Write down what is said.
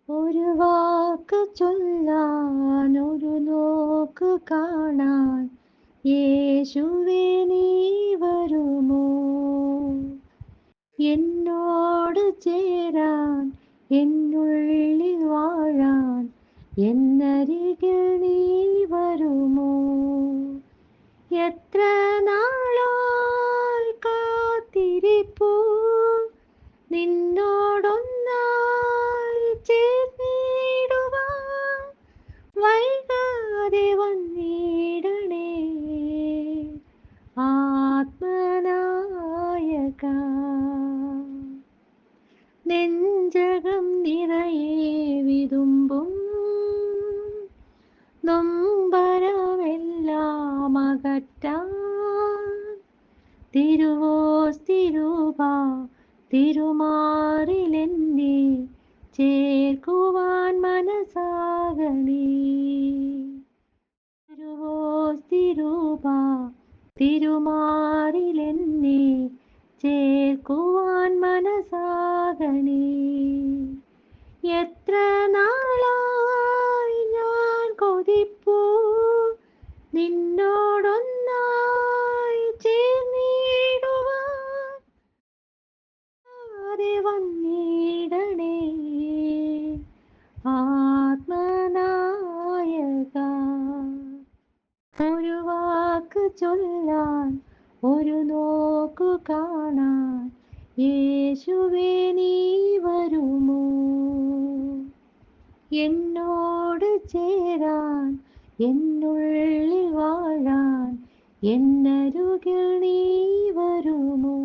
ഒരു വാക്ക് ചൊല്ലാൻ, ഒരു നോക്ക് കാണാൻ, യേശുവേ നീ വരുമോ? എന്നോട് ചേരാൻ, എന്നുള്ളിൽ വാഴാൻ, എന്നരികിൽ നീ വരുമോ? എത്ര നാളായി കാത്തിരിപ്പൂ, നിന്നോടൊന്നായി ചേർന്നിടുവാൻ. വൈകാതെ വന്നിടണേ ആത്മനായക. നെഞ്ചകം നിറയെ വിതുമ്പും നൊമ്പരമെല്ലാം അകറ്റാൻ, തിരുവോസ്തിരൂപ തിരുമാറിലെന്നെ ചേർക്കുവാൻ മനസ്സാകണേ. തിരുവോസ്തിരൂപ തിരുമാറിലെന്നെ ചേർക്കുവാൻ മനസ്സാകണേ. എത്ര നാളായി ഞാൻ കൊതിപ്പൂ, നിന്നോടൊന്നായി ചേർന്നിടുവാൻ. ആരെ വന്നിടണേ ആത്മനായക. ഒരു വാക്ക് ചൊല്ലാൻ, ഒരു നോക്കു കാണാൻ, യേശുവേ നീ വരുമോ? എന്നോട് ചേരാൻ, എന്നുള്ളിൽ വാഴാൻ, എന്നരുകിൽ നീ വരുമോ?